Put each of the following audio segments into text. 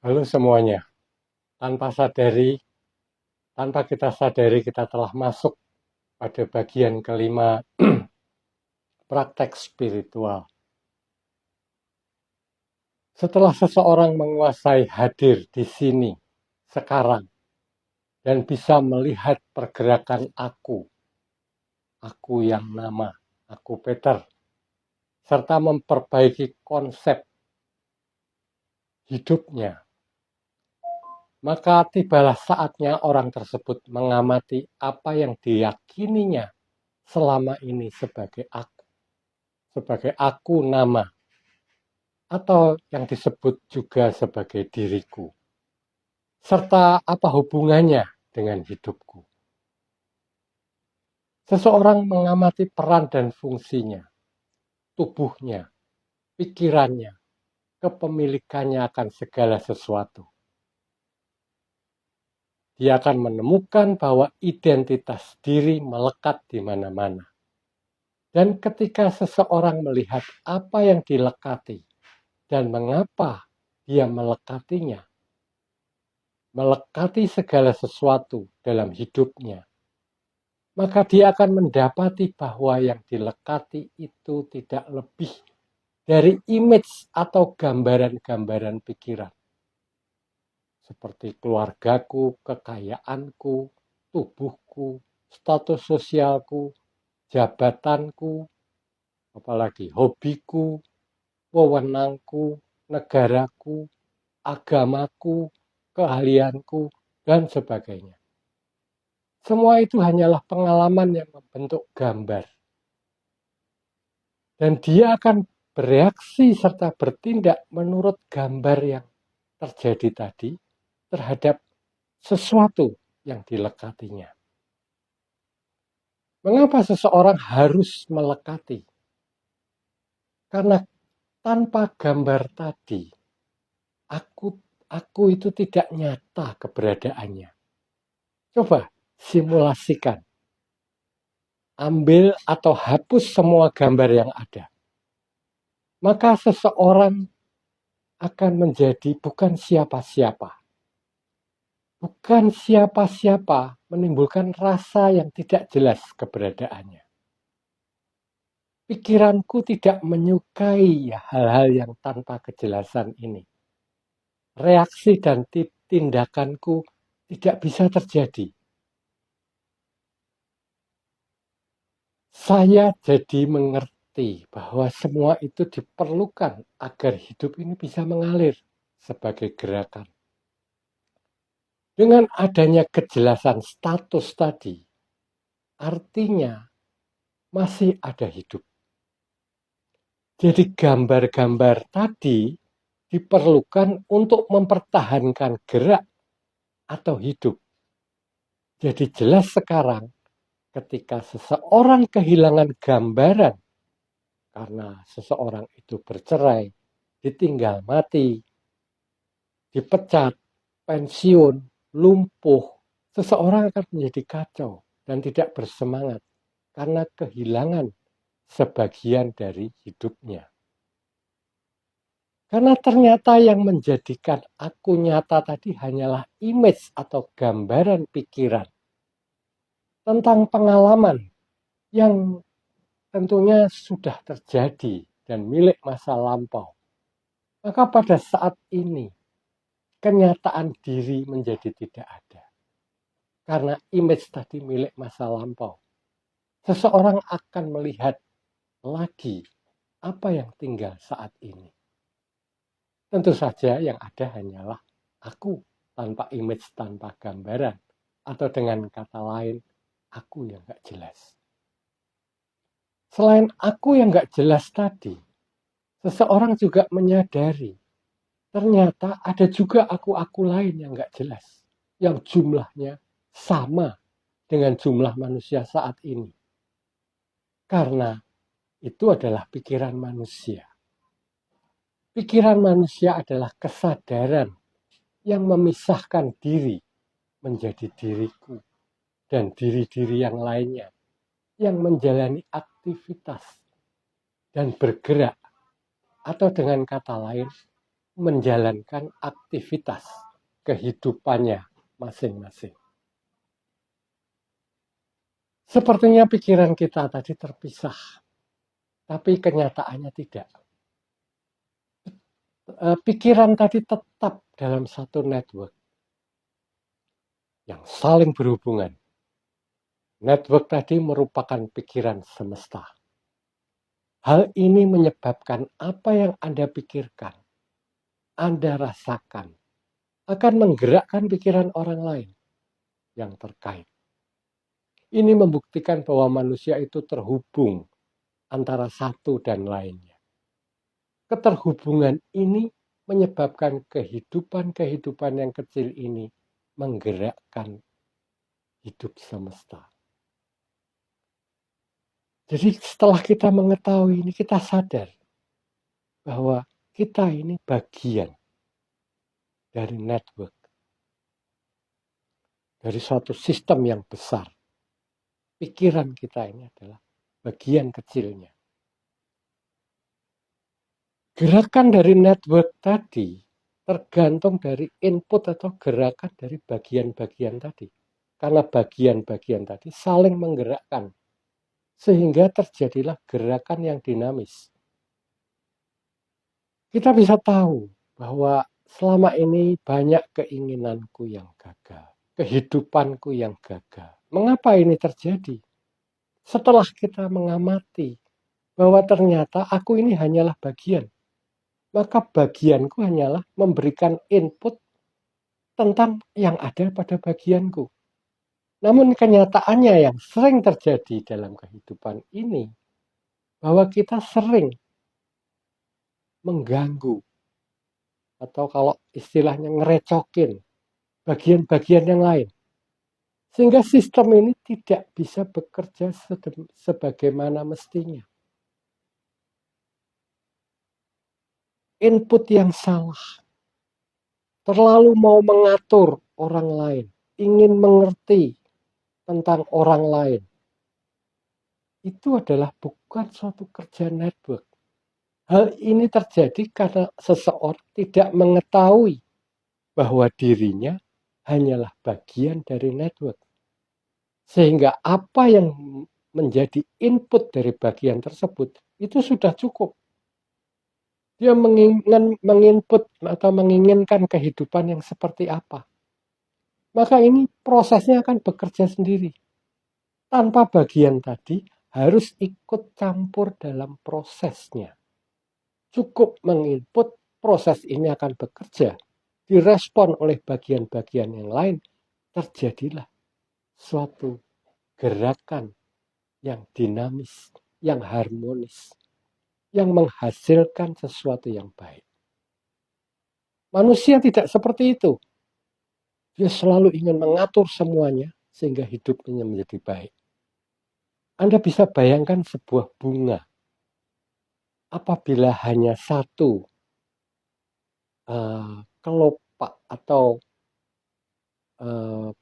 Halo semuanya, tanpa sadari, tanpa kita sadari kita telah masuk pada bagian kelima praktek spiritual. Setelah seseorang menguasai hadir di sini, sekarang, dan bisa melihat pergerakan aku yang nama, aku Peter, serta memperbaiki konsep hidupnya, maka tibalah saatnya orang tersebut mengamati apa yang diyakininya selama ini sebagai aku nama, atau yang disebut juga sebagai diriku, serta apa hubungannya dengan hidupku. Seseorang mengamati peran dan fungsinya, tubuhnya, pikirannya, kepemilikannya akan segala sesuatu. Dia akan menemukan bahwa identitas diri melekat di mana-mana. Dan ketika seseorang melihat apa yang dilekati dan mengapa dia melekatinya, melekati segala sesuatu dalam hidupnya, maka dia akan mendapati bahwa yang dilekati itu tidak lebih dari image atau gambaran-gambaran pikiran. Seperti keluargaku, kekayaanku, tubuhku, status sosialku, jabatanku, apalagi hobiku, wewenangku, negaraku, agamaku, keahlianku, dan sebagainya. Semua itu hanyalah pengalaman yang membentuk gambar. Dan dia akan bereaksi serta bertindak menurut gambar yang terjadi tadi terhadap sesuatu yang dilekatinya. Mengapa seseorang harus melekati? Karena tanpa gambar tadi, aku itu tidak nyata keberadaannya. Coba simulasikan. Ambil atau hapus semua gambar yang ada. Maka seseorang akan menjadi bukan siapa-siapa. Bukan siapa-siapa menimbulkan rasa yang tidak jelas keberadaannya. Pikiranku tidak menyukai hal-hal yang tanpa kejelasan ini. Reaksi dan tindakanku tidak bisa terjadi. Saya jadi mengerti bahwa semua itu diperlukan agar hidup ini bisa mengalir sebagai gerakan. Dengan adanya kejelasan status tadi, artinya masih ada hidup. Jadi gambar-gambar tadi diperlukan untuk mempertahankan gerak atau hidup. Jadi jelas sekarang ketika seseorang kehilangan gambaran karena seseorang itu bercerai, ditinggal mati, dipecat, pensiun, lumpuh, seseorang akan menjadi kacau dan tidak bersemangat karena kehilangan sebagian dari hidupnya. Karena ternyata yang menjadikan aku nyata tadi hanyalah image atau gambaran pikiran tentang pengalaman yang tentunya sudah terjadi dan milik masa lampau. Maka pada saat ini kenyataan diri menjadi tidak ada. Karena image tadi milik masa lampau. Seseorang akan melihat lagi apa yang tinggal saat ini. Tentu saja yang ada hanyalah aku tanpa image, tanpa gambaran. Atau dengan kata lain, aku yang gak jelas. Selain aku yang gak jelas tadi, seseorang juga menyadari ternyata ada juga aku-aku lain yang gak jelas. Yang jumlahnya sama dengan jumlah manusia saat ini. Karena itu adalah pikiran manusia. Pikiran manusia adalah kesadaran yang memisahkan diri menjadi diriku dan diri-diri yang lainnya yang menjalani aktivitas dan bergerak, atau dengan kata lain menjalankan aktivitas kehidupannya masing-masing. Sepertinya pikiran kita tadi terpisah, tapi kenyataannya tidak. Pikiran tadi tetap dalam satu network yang saling berhubungan. Network tadi merupakan pikiran semesta. Hal ini menyebabkan apa yang Anda pikirkan, Anda rasakan, akan menggerakkan pikiran orang lain yang terkait. Ini membuktikan bahwa manusia itu terhubung antara satu dan lainnya. Keterhubungan ini menyebabkan kehidupan-kehidupan yang kecil ini menggerakkan hidup semesta. Jadi setelah kita mengetahui ini, kita sadar bahwa kita ini bagian dari network, dari suatu sistem yang besar. Pikiran kita ini adalah bagian kecilnya. Gerakan dari network tadi tergantung dari input atau gerakan dari bagian-bagian tadi. Karena bagian-bagian tadi saling menggerakkan, sehingga terjadilah gerakan yang dinamis. Kita bisa tahu bahwa selama ini banyak keinginanku yang gagal, kehidupanku yang gagal. Mengapa ini terjadi? Setelah kita mengamati bahwa ternyata aku ini hanyalah bagian, maka bagianku hanyalah memberikan input tentang yang ada pada bagianku. Namun kenyataannya yang sering terjadi dalam kehidupan ini, bahwa kita sering mengganggu, atau kalau istilahnya ngerecokin bagian-bagian yang lain. Sehingga sistem ini tidak bisa bekerja sebagaimana mestinya. Input yang salah, terlalu mau mengatur orang lain, ingin mengerti tentang orang lain, itu adalah bukan suatu kerja network. Hal ini terjadi karena seseorang tidak mengetahui bahwa dirinya hanyalah bagian dari network. Sehingga apa yang menjadi input dari bagian tersebut itu sudah cukup. Dia menginput atau menginginkan kehidupan yang seperti apa. Maka ini prosesnya akan bekerja sendiri. Tanpa bagian tadi harus ikut campur dalam prosesnya. Cukup menginput, proses ini akan bekerja. Direspon oleh bagian-bagian yang lain, terjadilah suatu gerakan yang dinamis, yang harmonis, yang menghasilkan sesuatu yang baik. Manusia tidak seperti itu. Dia selalu ingin mengatur semuanya sehingga hidupnya menjadi baik. Anda bisa bayangkan sebuah bunga. Apabila hanya satu kelopak atau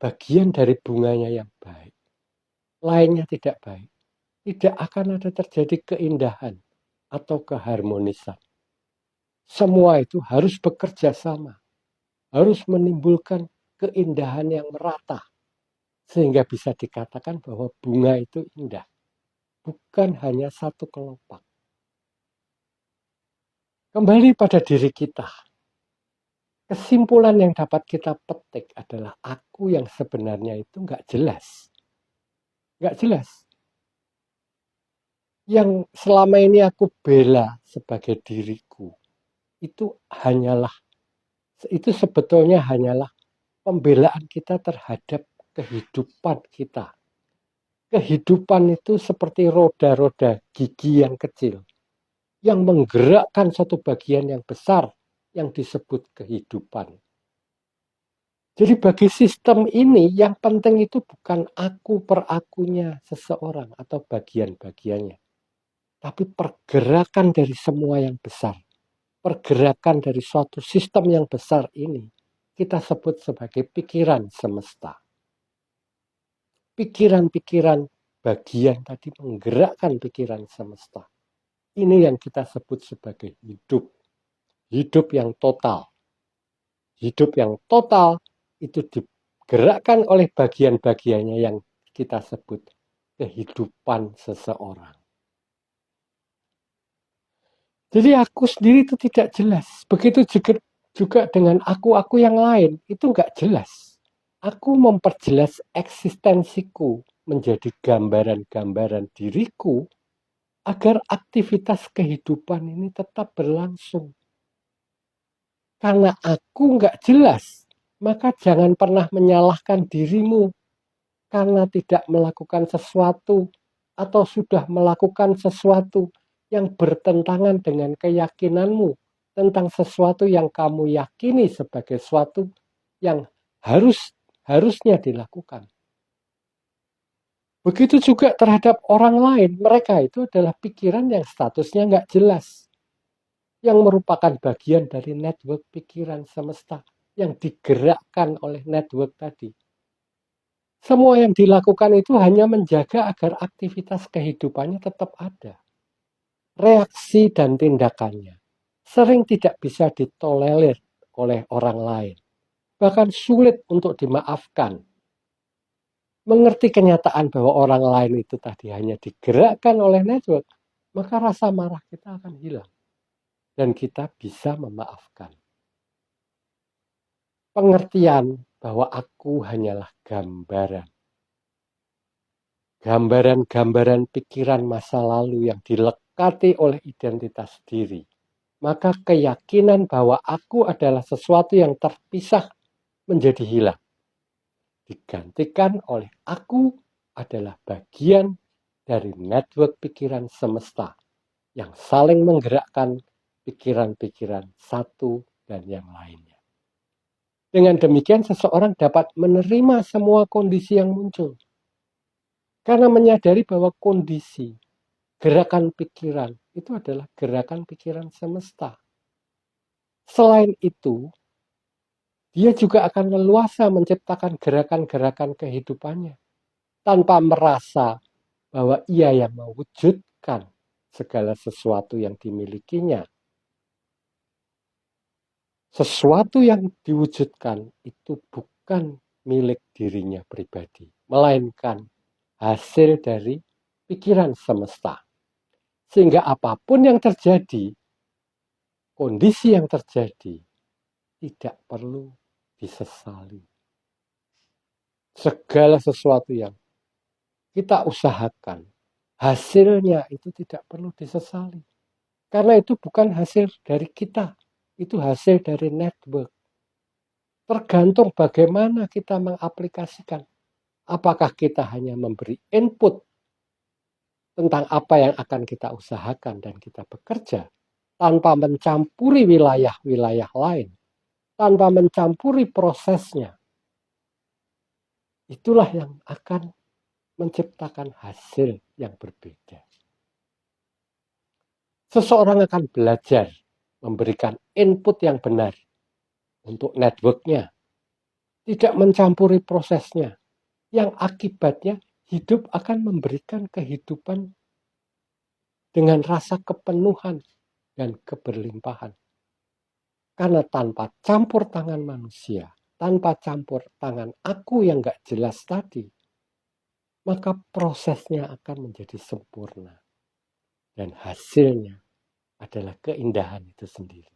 bagian dari bunganya yang baik, lainnya tidak baik, tidak akan ada terjadi keindahan atau keharmonisan. Semua itu harus bekerja sama, harus menimbulkan keindahan yang merata, sehingga bisa dikatakan bahwa bunga itu indah, bukan hanya satu kelopak. Kembali pada diri kita, kesimpulan yang dapat kita petik adalah aku yang sebenarnya itu nggak jelas. Nggak jelas. Yang selama ini aku bela sebagai diriku, itu sebetulnya hanyalah pembelaan kita terhadap kehidupan kita. Kehidupan itu seperti roda-roda gigi yang kecil, yang menggerakkan satu bagian yang besar yang disebut kehidupan. Jadi bagi sistem ini yang penting itu bukan aku per akunya seseorang atau bagian-bagiannya, tapi pergerakan dari semua yang besar. Pergerakan dari suatu sistem yang besar ini kita sebut sebagai pikiran semesta. Pikiran-pikiran bagian tadi menggerakkan pikiran semesta. Ini yang kita sebut sebagai hidup. hidup yang total. Hidup yang total itu digerakkan oleh bagian-bagiannya yang kita sebut kehidupan seseorang. Jadi aku sendiri itu tidak jelas. Begitu juga dengan aku yang lain, itu nggak jelas. Aku memperjelas eksistensiku menjadi gambaran-gambaran diriku agar aktivitas kehidupan ini tetap berlangsung. Karena aku nggak jelas, maka jangan pernah menyalahkan dirimu karena tidak melakukan sesuatu atau sudah melakukan sesuatu yang bertentangan dengan keyakinanmu tentang sesuatu yang kamu yakini sebagai sesuatu yang harusnya dilakukan. Begitu juga terhadap orang lain, mereka itu adalah pikiran yang statusnya nggak jelas, yang merupakan bagian dari network pikiran semesta yang digerakkan oleh network tadi. Semua yang dilakukan itu hanya menjaga agar aktivitas kehidupannya tetap ada. Reaksi dan tindakannya sering tidak bisa ditolerir oleh orang lain, bahkan sulit untuk dimaafkan. Mengerti kenyataan bahwa orang lain itu tadi hanya digerakkan oleh network, maka rasa marah kita akan hilang dan kita bisa memaafkan. Pengertian bahwa aku hanyalah gambaran. Gambaran-gambaran pikiran masa lalu yang dilekati oleh identitas diri. Maka keyakinan bahwa aku adalah sesuatu yang terpisah menjadi hilang. Digantikan oleh aku adalah bagian dari network pikiran semesta yang saling menggerakkan pikiran-pikiran satu dan yang lainnya. Dengan demikian seseorang dapat menerima semua kondisi yang muncul. Karena menyadari bahwa kondisi, gerakan pikiran itu adalah gerakan pikiran semesta. Selain itu, dia juga akan leluasa menciptakan gerakan-gerakan kehidupannya tanpa merasa bahwa ia yang mewujudkan segala sesuatu yang dimilikinya. Sesuatu yang diwujudkan itu bukan milik dirinya pribadi, melainkan hasil dari pikiran semesta. Sehingga apapun yang terjadi, kondisi yang terjadi, tidak perlu disesali. Segala sesuatu yang kita usahakan, hasilnya itu tidak perlu disesali. Karena itu bukan hasil dari kita, itu hasil dari network. Tergantung bagaimana kita mengaplikasikan. Apakah kita hanya memberi input tentang apa yang akan kita usahakan dan kita bekerja, tanpa mencampuri wilayah-wilayah lain, tanpa mencampuri prosesnya. Itulah yang akan menciptakan hasil yang berbeda. Seseorang akan belajar memberikan input yang benar untuk networknya, tidak mencampuri prosesnya, yang akibatnya hidup akan memberikan kehidupan dengan rasa kepenuhan dan keberlimpahan. Karena tanpa campur tangan manusia, tanpa campur tangan aku yang gak jelas tadi, maka prosesnya akan menjadi sempurna. Dan hasilnya adalah keindahan itu sendiri.